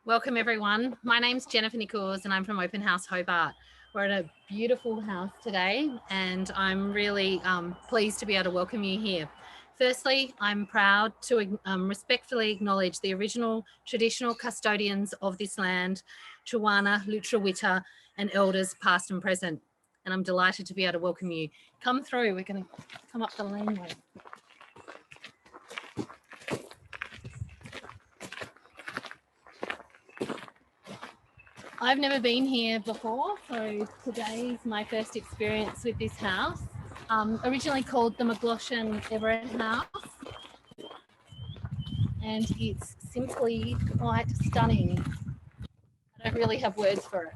Welcome everyone. My name's Jennifer Nichols and I'm from House Hobart. We're at a beautiful house today and I'm really pleased to be able to welcome you here. Firstly, I'm proud to respectfully acknowledge the original traditional custodians of this land, Chuwana, Lutrawita and elders past and present. And I'm delighted to be able to welcome you. Come through, we're going to come up the laneway. I've never been here before, so today is my first experience with this house. Originally called the McGlashan Everist house, and it's simply quite stunning. I don't really have words for it.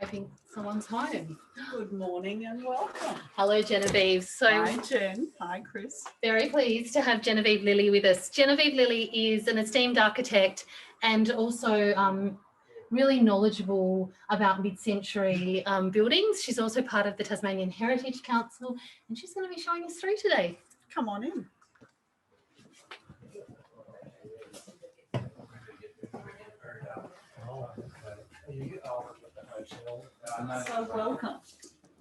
I think someone's home. Good morning and welcome. Hello, Genevieve. Hi, Jen. Hi, Chris. Very pleased to have Genevieve Lilly with us. Genevieve Lilly is an esteemed architect and also really knowledgeable about mid-century buildings. She's also part of the Tasmanian Heritage Council and she's going to be showing us through today. Come on in. So welcome.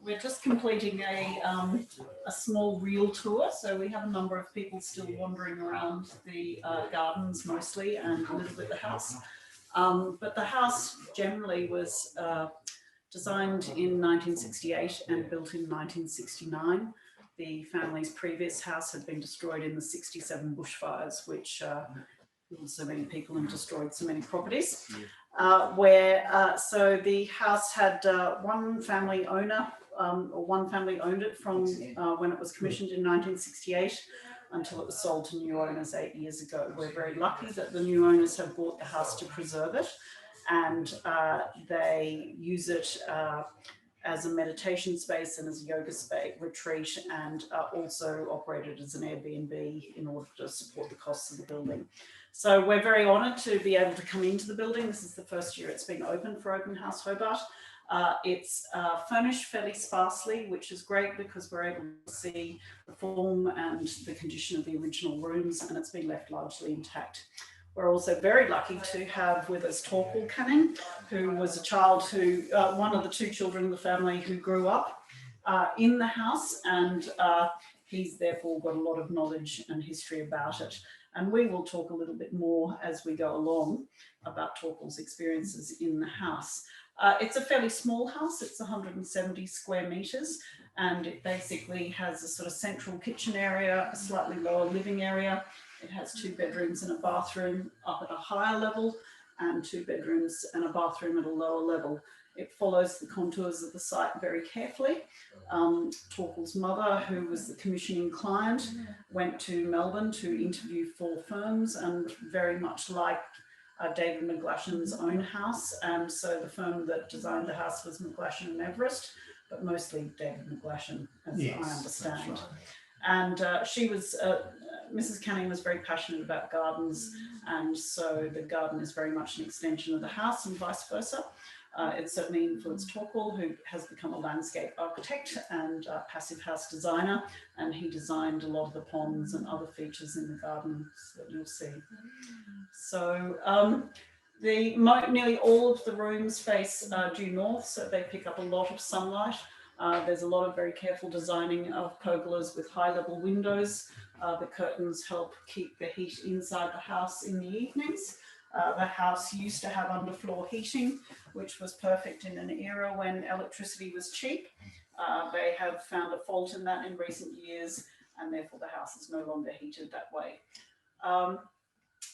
We're just completing a small reel tour, so we have a number of people still wandering around the gardens mostly and a little bit the house. But the house generally was designed in 1968 and built in 1969. The family's previous house had been destroyed in the 67 bushfires, which killed so many people and destroyed so many properties. So the house had one family owner, or one family owned it from when it was commissioned in 1968 until it was sold to new owners 8 years ago. We're very lucky that the new owners have bought the house to preserve it, and they use it as a meditation space and as a yoga space retreat, and also operated as an Airbnb in order to support the costs of the building. So we're very honoured to be able to come into the building. This is the first year it's been open for House Hobart. It's furnished fairly sparsely, which is great because we're able to see the form and the condition of the original rooms, and it's been left largely intact. We're also very lucky to have with us Torquil Canning, who was a child who, one of the two children in the family who grew up in the house, and he's therefore got a lot of knowledge and history about it. And we will talk a little bit more as we go along about Torquil's experiences in the house. It's a fairly small house. It's 170 square metres, and it basically has a sort of central kitchen area, a slightly lower living area. It has 2 bedrooms and a bathroom up at a higher level, and 2 bedrooms and a bathroom at a lower level. It follows the contours of the site very carefully. Torquil's mother, who was the commissioning client, went to Melbourne to interview 4 firms, and very much like David McGlashan's own house. And so the firm that designed the house was McGlashan and Everist, but mostly David McGlashan, as I understand. Right. And she was, Mrs. Canning was very passionate about gardens, and so the garden is very much an extension of the house and vice versa. It certainly influenced Torquil, who has become a landscape architect and a passive house designer, and he designed a lot of the ponds and other features in the gardens that you'll see. So nearly all of the rooms face due north, so they pick up a lot of sunlight. There's a lot of very careful designing of pergolas with high-level windows. The curtains help keep the heat inside the house in the evenings. The house used to have underfloor heating, which was perfect in an era when electricity was cheap. They have found a fault in that in recent years, and therefore the house is no longer heated that way.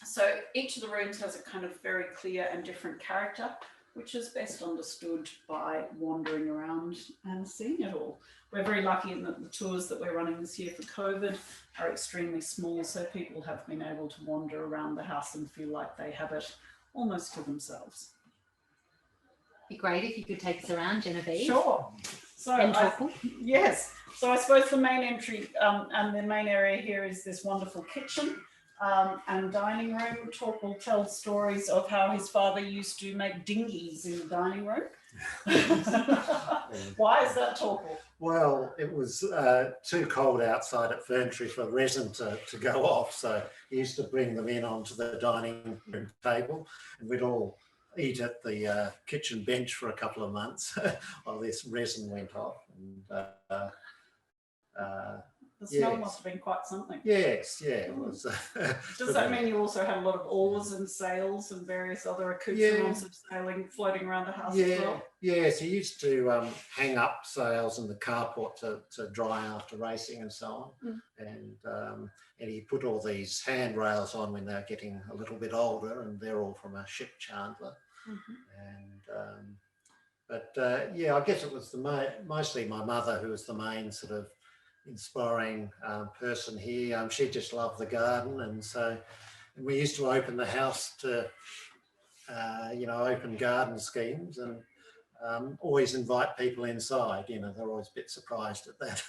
So each of the rooms has a kind of very clear and different character, which is best understood by wandering around and seeing it all. We're very lucky in that the tours that we're running this year for COVID are extremely small, so people have been able to wander around the house and feel like they have it almost to themselves. It'd be great if you could take us around, Genevieve. Sure. So yes. So I suppose the main entry and the main area here is this wonderful kitchen. And dining room, Talk will tell stories of how his father used to make dinghies in the dining room. Why is that, Torkel? Well, it was too cold outside at Fern Tree for resin to go off, so he used to bring them in onto the dining room table, and we'd all eat at the kitchen bench for a couple of months while this resin went off. And the smell must have been quite something. Yes, yeah, it was. Does that mean you also had a lot of oars and sails and various other accoutrements of sailing floating around the house as well? Yes, he used to hang up sails in the carport to dry after racing and so on. And he put all these handrails on when they were getting a little bit older, and they're all from a ship chandler. And I guess it was mostly my mother who was the main sort of inspiring person here. She just loved the garden, and so we used to open the house to open garden schemes, and always invite people inside. They're always a bit surprised at that.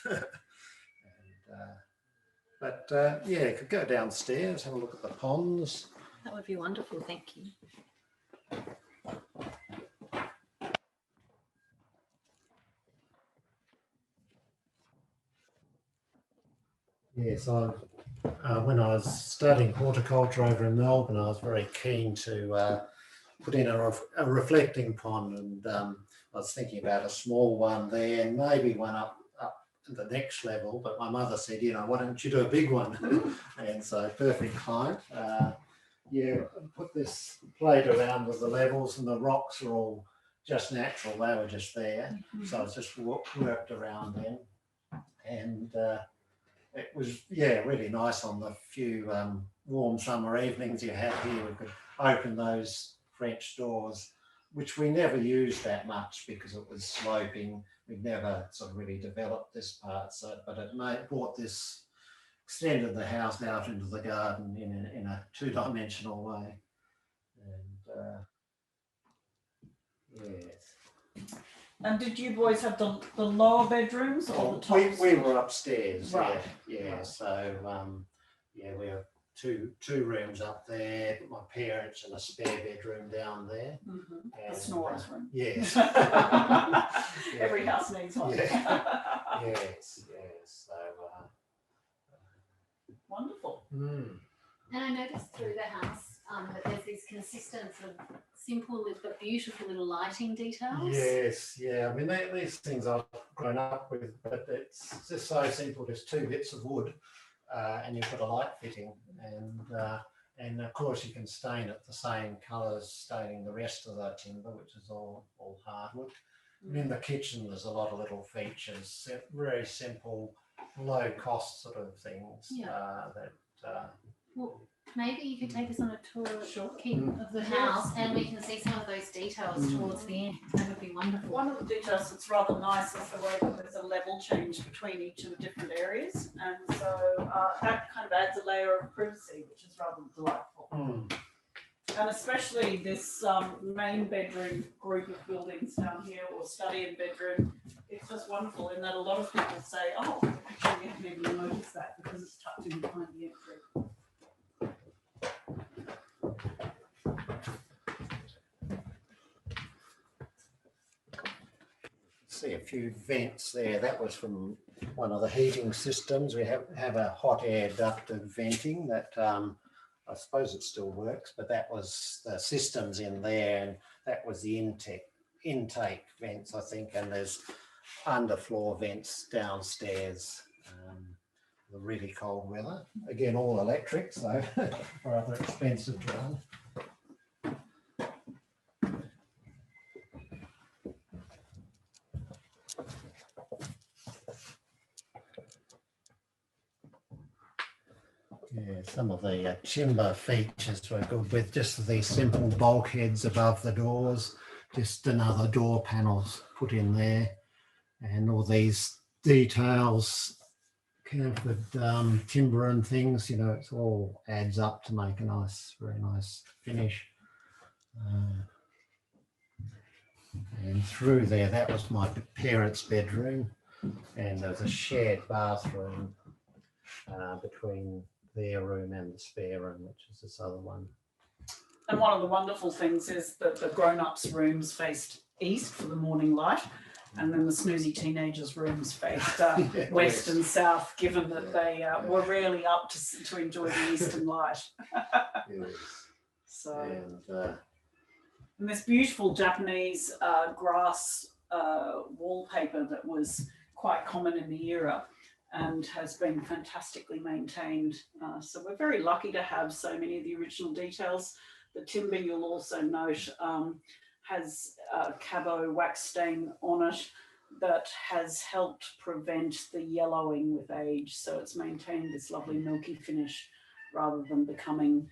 You could go downstairs, have a look at the ponds. That would be wonderful, thank you. Yes, when I was studying horticulture over in Melbourne, I was very keen to put in a reflecting pond, and I was thinking about a small one there and maybe one up to the next level, but my mother said, why don't you do a big one? And so perfect height. Put this plate around with the levels, and the rocks are all just natural, they were just there. So I was just worked around them, and it was, really nice on the few warm summer evenings you had here. We could open those French doors, which we never used that much because it was sloping. We'd never sort of really developed this part, but it brought this, extended the house out into the garden in a two-dimensional way. And yes. And did you boys have the lower bedrooms or the top? We were upstairs, right. Yeah. So we have two rooms up there. My parents and a spare bedroom down there. A snorer's room. Yes. Every house needs one. Yes. So wonderful. And I noticed through the house that there's this consistent sort of simple but beautiful little lighting details. Yes, I mean, these things I've grown up with, but it's just so simple. There's two bits of wood, and you've got a light fitting, and of course you can stain it the same colours, staining the rest of the timber, which is all hardwood. And in the kitchen, there's a lot of little features, very simple, low cost sort of things well, maybe you could take us on a tour of the house, and we can see some of those details towards the end. That would be wonderful. One of the details that's rather nice is the way that there's a level change between each of the different areas, and so that kind of adds a layer of privacy, which is rather delightful. And especially this main bedroom group of buildings down here, or study and bedroom, it's just wonderful in that a lot of people say, oh, actually you haven't even noticed that because it's tucked in behind the entry. See a few vents there. That was from one of the heating systems. We have a hot air ducted venting that I suppose it still works, but that was the systems in there, and that was the intake vents, I think, and there's underfloor vents downstairs. The really cold weather. Again, all electric, so rather expensive to run. Yeah, some of the timber features were good, with just these simple bulkheads above the doors, just another door panels put in there, and all these details, Camford timber and things, it all adds up to make a nice, very nice finish. And through there, that was my parents' bedroom, and there was a shared bathroom between their room and the spare room, which is this other one. And one of the wonderful things is that the grown-ups' rooms faced east for the morning light, and then the snoozy teenagers' rooms faced west and south, given that they were rarely up to enjoy the eastern light. Yes. So, And this beautiful Japanese grass wallpaper that was quite common in the era and has been fantastically maintained. So we're very lucky to have so many of the original details. The timber, you'll also note, has a cabo wax stain on it that has helped prevent the yellowing with age. So it's maintained this lovely milky finish rather than becoming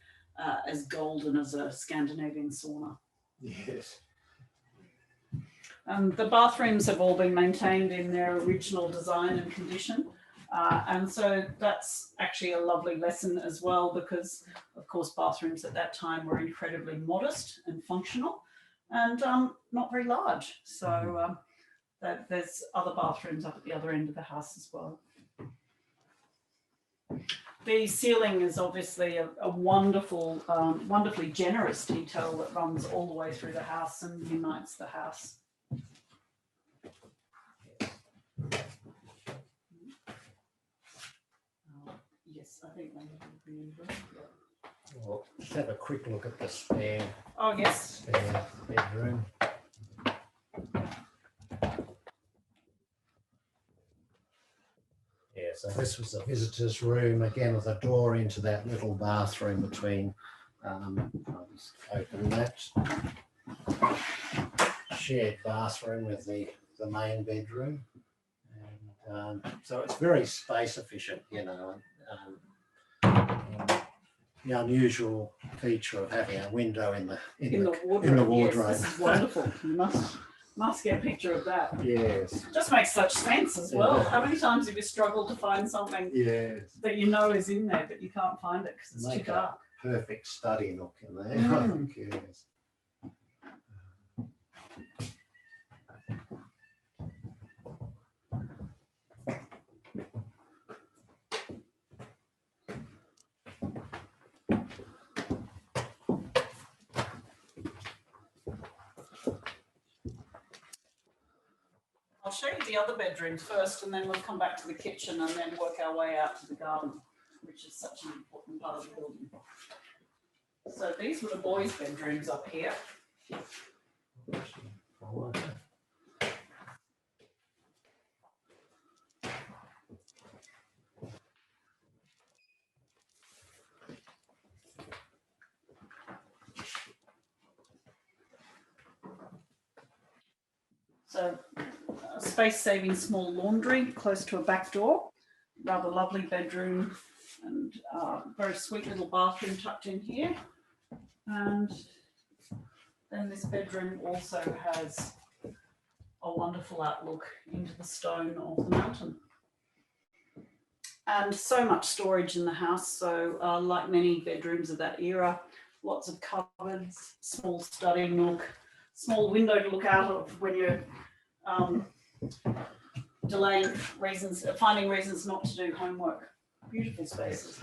as golden as a Scandinavian sauna. yes. The bathrooms have all been maintained in their original design and condition. And so that's actually a lovely lesson as well, because of course bathrooms at that time were incredibly modest and functional and not very large. So there's other bathrooms up at the other end of the house as well. The ceiling is obviously a wonderful, wonderfully generous detail that runs all the way through the house and unites the house. Yes, I think they would be in there. Well, let's have a quick look at the spare Oh, yes. bedroom. Yeah, so this was the visitor's room, again with a door into that little bathroom between, I'll just open that, shared bathroom with the main bedroom. And so it's very space efficient, you know. The unusual feature of having a window in the wardrobe. Yes, this is wonderful. You must get a picture of that. Yes. It just makes such sense as well. Yeah. How many times have you struggled to find something that you know is in there, but you can't find it because it's too dark? Perfect study nook in there. I think, yes. I'll show you the other bedrooms first, and then we'll come back to the kitchen and then work our way out to the garden, which is such an important part of the building. So these were the boys' bedrooms up here. So a space-saving small laundry close to a back door, rather lovely bedroom, and very sweet little bathroom tucked in here. And then this bedroom also has a wonderful outlook into the stone of the mountain. And so much storage in the house. So like many bedrooms of that era, lots of cupboards, small study nook, small window to look out of when you're delaying reasons, finding reasons not to do homework. Beautiful spaces.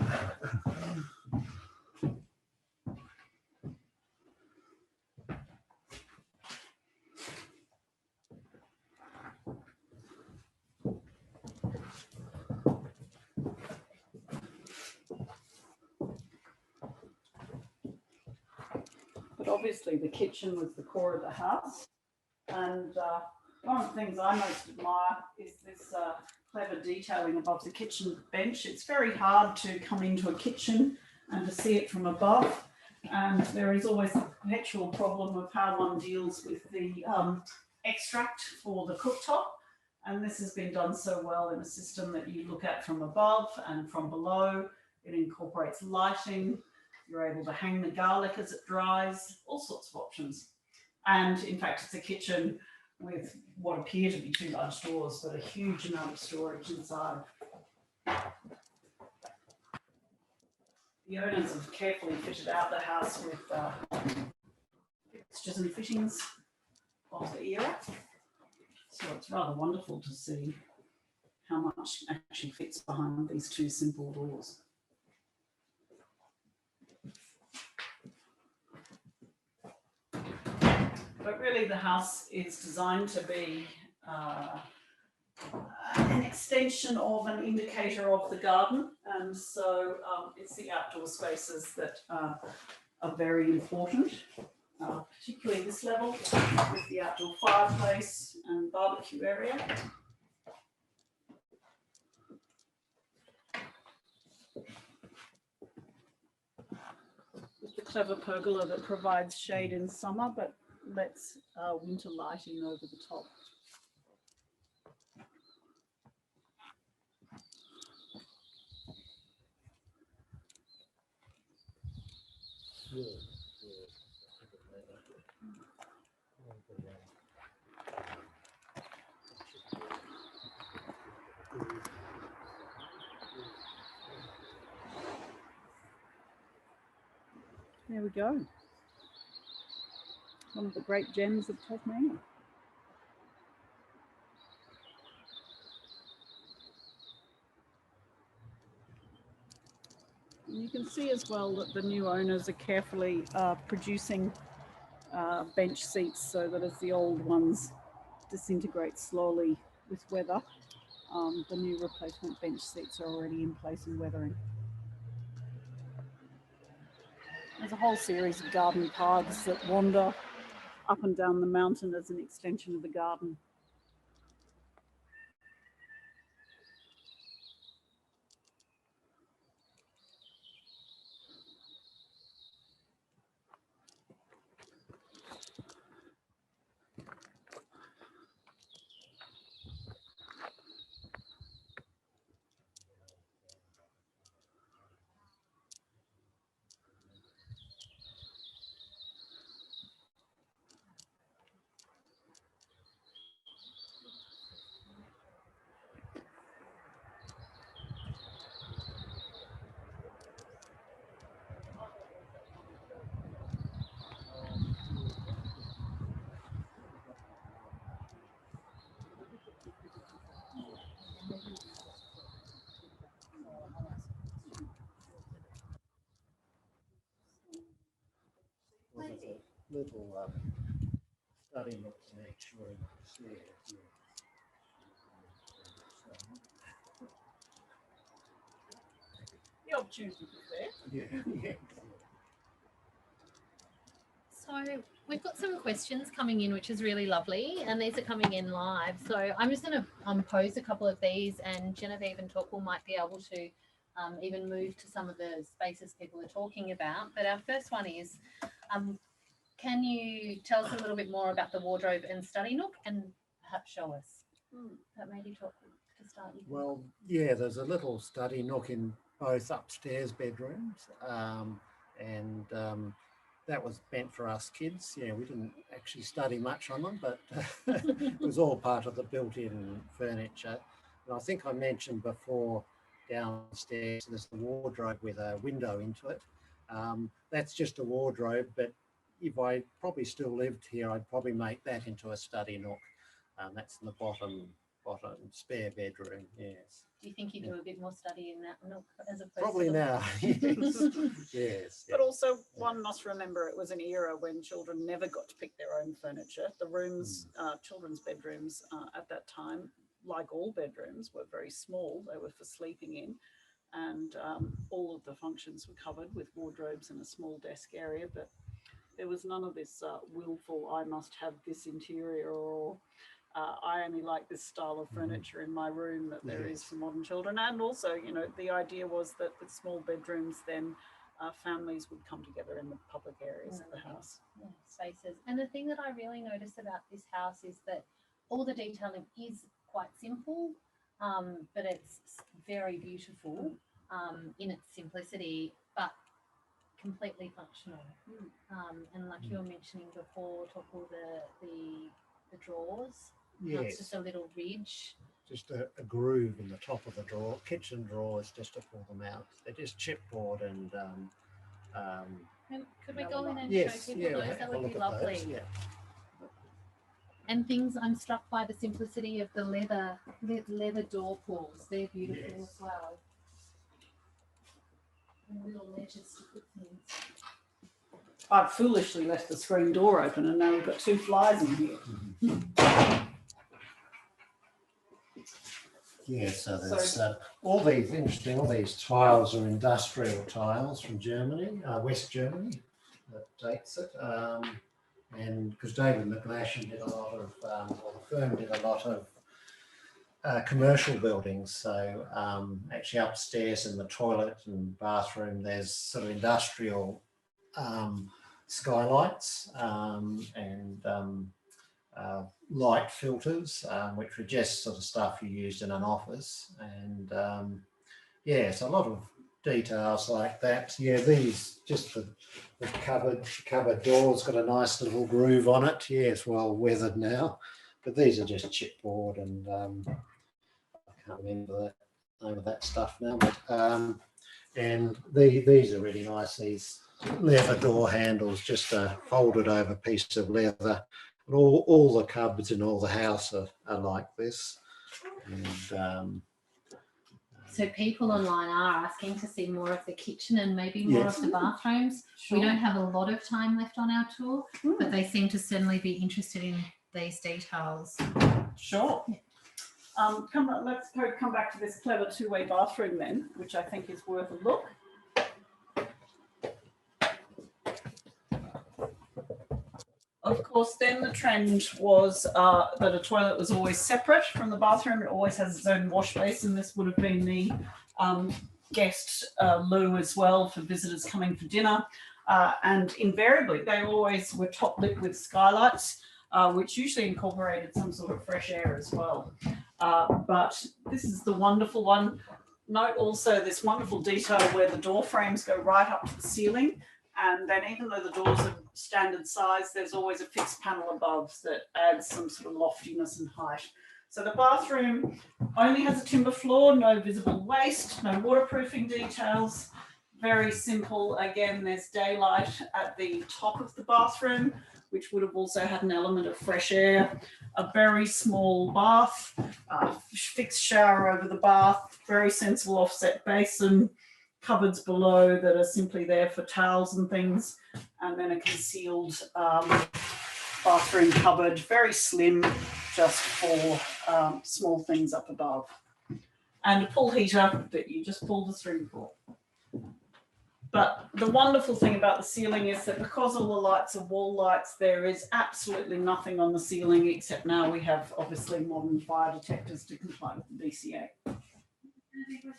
But obviously the kitchen was the core of the house. And one of the things I most admire is this clever detailing above the kitchen bench. It's very hard to come into a kitchen and to see it from above. And there is always the perpetual problem of how one deals with the extract for the cooktop. And this has been done so well in a system that you look at from above and from below. It incorporates lighting. You're able to hang the garlic as it dries, all sorts of options. And in fact, it's a kitchen with what appear to be two large doors, but a huge amount of storage inside. The owners have carefully fitted out the house with fixtures and fittings of the era. So it's rather wonderful to see how much actually fits behind these two simple doors. But really the house is designed to be an extension of an indicator of the garden, and so it's the outdoor spaces that are very important, particularly this level with the outdoor fireplace and barbecue area. With the clever pergola that provides shade in summer but lets winter lighting over the top. There we go. One of the great gems of Tasmania. And you can see as well that the new owners are carefully producing bench seats so that as the old ones disintegrate slowly with weather, the new replacement bench seats are already in place and weathering. There's a whole series of garden paths that wander up and down the mountain as an extension of the garden. Little study nook next room. The opportunity is there. Yeah. So we've got some questions coming in, which is really lovely, and these are coming in live. So I'm just going to pose a couple of these, and Genevieve and Torquil might be able to even move to some of the spaces people are talking about. But our first one is, can you tell us a little bit more about the wardrobe and study nook, and perhaps show us? That maybe talk to start with. Well, yeah, there's a little study nook in both upstairs bedrooms, and that was meant for us kids. Yeah, we didn't actually study much on them, but it was all part of the built-in furniture. And I think I mentioned before, downstairs there's a wardrobe with a window into it. That's just a wardrobe, but if I probably still lived here, I'd probably make that into a study nook. That's in the bottom spare bedroom. Yes. Do you think you do a bit more study in that nook as opposed Probably to now? Yes. Yes. But also one must remember it was an era when children never got to pick their own furniture. The rooms, children's bedrooms at that time, like all bedrooms, were very small. They were for sleeping in, and all of the functions were covered with wardrobes and a small desk area, but there was none of this willful, I must have this interior, or I only like this style of furniture in my room that there is for modern children. And also, you know, the idea was that with small bedrooms, then families would come together in the public areas of the house. Yeah, spaces. And the thing that I really noticed about this house is that all the detailing is quite simple, but it's very beautiful in its simplicity, but completely functional. And like you were mentioning before, Torquil, the drawers. Yes. It's just a little ridge. Just a groove in the top of the drawer, kitchen drawers, just to pull them out. They're just chipboard and. Could we go in and yes, show people those? That would be lovely. Those, yeah. And things, I'm struck by the simplicity of the leather door pulls. They're beautiful as well. And little ledges to put things. I've foolishly left the screen door open and now we've got 2 flies in here. Yeah, so there's all these interesting, all these tiles are industrial tiles from Germany, West Germany, that dates it. And because David McGlashan did a lot of, or the firm did a lot of commercial buildings. So actually upstairs in the toilet and bathroom, there's sort of industrial skylights and light filters, which were just sort of stuff you used in an office. And yeah, so a lot of details like that. Yeah, these, just the cupboard door's got a nice little groove on it. Yeah, it's well weathered now, but these are just chipboard, and I can't remember the name of that stuff now, but and these are really nice, these leather door handles, just a folded over piece of leather. And all the cupboards in all the house are like this. And so people online are asking to see more of the kitchen and maybe more of the bathrooms. Sure. We don't have a lot of time left on our tour, but they seem to certainly be interested in these details. Sure. Yeah. Let's come back to this clever 2-way bathroom then, which I think is worth a look. Of course, then the trend was that a toilet was always separate from the bathroom. It always has its own wash basin. This would have been the guest loo as well for visitors coming for dinner. And invariably, they always were top lit with skylights, which usually incorporated some sort of fresh air as well. But this is the wonderful one. Note also this wonderful detail where the door frames go right up to the ceiling. And then even though the doors are standard size, there's always a fixed panel above that adds some sort of loftiness and height. So the bathroom only has a timber floor, no visible waste, no waterproofing details. Very simple. Again, there's daylight at the top of the bathroom, which would have also had an element of fresh air. A very small bath, fixed shower over the bath, very sensible offset basin, cupboards below that are simply there for towels and things, and then a concealed bathroom cupboard, very slim, just for small things up above. And a pool heater that you just pull the string for. But the wonderful thing about the ceiling is that because all the lights are wall lights, there is absolutely nothing on the ceiling, except now we have obviously modern fire detectors to comply with the DCA.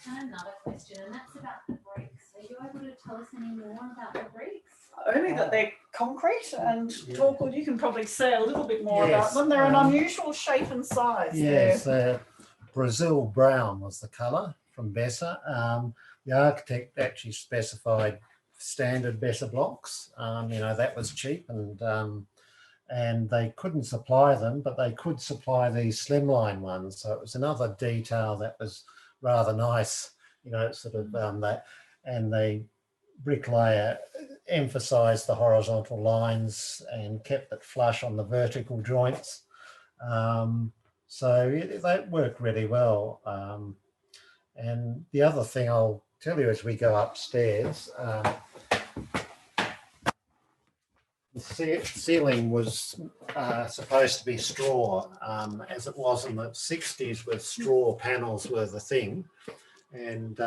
Another question, and that's about the bricks. Are you able to tell us any more about the bricks? Only that they're concrete, and Torquil, you can probably say a little bit more about them. They're an unusual shape and size. Yes, Brazil brown was the colour from Bessa. The architect actually specified standard Bessa blocks. You know, that was cheap, and they couldn't supply them, but they could supply these slimline ones. So it was another detail that was rather nice, you know, sort of that. And the bricklayer emphasised the horizontal lines and kept it flush on the vertical joints. So that worked really well. And the other thing I'll tell you as we go upstairs, the ceiling was supposed to be straw, as it was in the 60s, with straw panels were the thing. And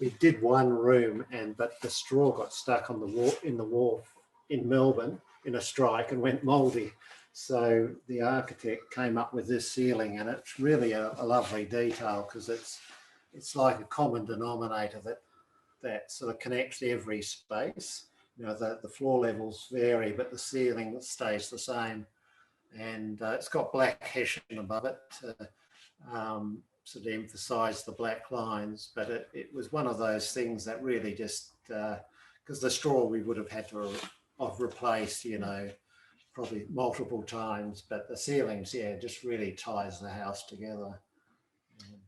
we did one room, but the straw got stuck on the wall in Melbourne in a strike and went mouldy. So the architect came up with this ceiling, and it's really a lovely detail because it's like a common denominator that sort of connects every space. You know, the floor levels vary, but the ceiling stays the same. And it's got black hessian above it to sort of emphasise the black lines. But it was one of those things that really just, because the straw we would have had to have replaced, you know, probably multiple times. But the ceilings, yeah, just really ties the house together. And,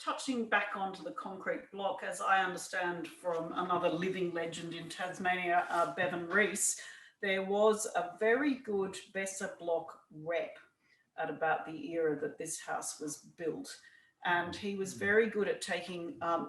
touching back onto the concrete block, as I understand from another living legend in Tasmania, Bevan Rees, there was a very good Bessa block rep at about the era that this house was built. And he was very good at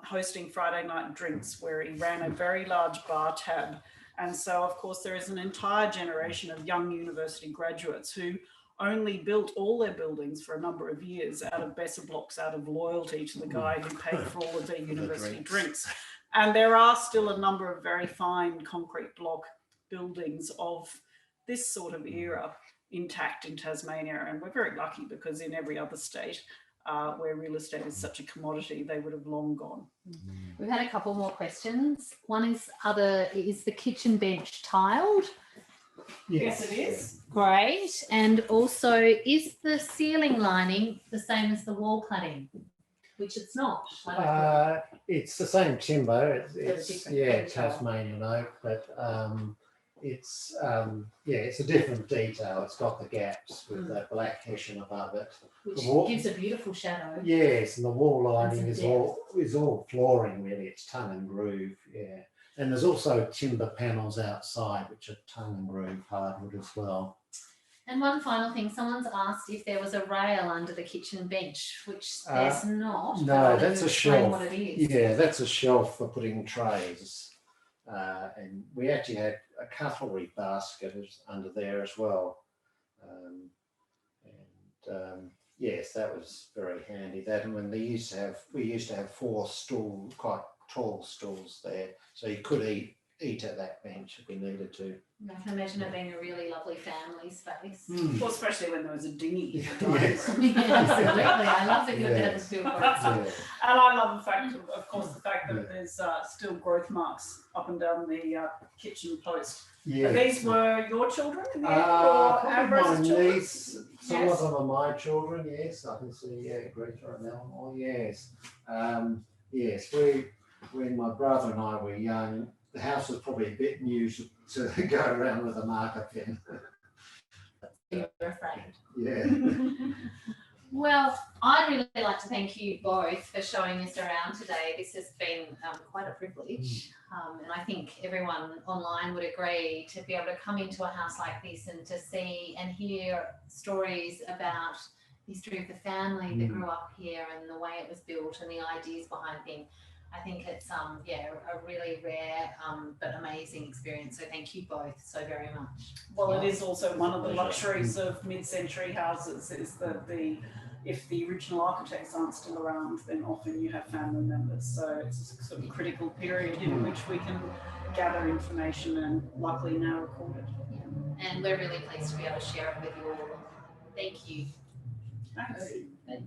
hosting Friday night drinks, where he ran a very large bar tab And so, of course, there is an entire generation of young university graduates who only built all their buildings for a number of years out of Besser blocks, out of loyalty to the guy who paid for all of their university drinks. And there are still a number of very fine concrete block buildings of this sort of era intact in Tasmania. And we're very lucky because in every other state where real estate is such a commodity, they would have long gone. We've had a couple more questions. One is, is the kitchen bench tiled? Yes, it is. Great. And also, is the ceiling lining the same as the wall cladding? Which it's not. It's the same timber. It's different Tasmanian oak, but it's a different detail. It's got the gaps with the black hessian above it, which gives a beautiful shadow. Yes, and the wall lining is all flooring really. It's tongue and groove. Yeah, and there's also timber panels outside which are tongue and groove hardwood as well. And one final thing, someone's asked if there was a rail under the kitchen bench, which there's not. No, that's a shelf. What it is. Yeah, that's a shelf for putting trays. And we actually had a cutlery basket under there as well. Yes, that was very handy. That, and when we used to have 4 quite tall stools there, so you could eat at that bench if we needed to. I can imagine it being a really lovely family space. Well, especially when there was a dinghy. Yes. Yeah, absolutely. I love that you looked at the feel for it. Yeah. And I love the fact, of course, that there's still growth marks up and down the kitchen post. Yeah. These were your children in the end, or Probably Everest's my children? niece. Some of them are my children. Yes, I can see. Yeah, Greta and Eleanor. Yes, yes. When my brother and I were young, the house was probably a bit new to go around with a marker pen. You were afraid. Yeah. Well, I'd really like to thank you both for showing us around today. This has been quite a privilege. And I think everyone online would agree to be able to come into a house like this and to see and hear stories about the history of the family that grew up here and the way it was built and the ideas behind things. I think it's a really rare but amazing experience. So thank you both so very much. Well, it is also one of the luxuries of mid-century houses is that if the original architects aren't still around, then often you have family members. So it's a sort of critical period in which we can gather information and luckily now record it. Yeah. And we're really pleased to be able to share it with you all. Thank you. Thanks. Thanks.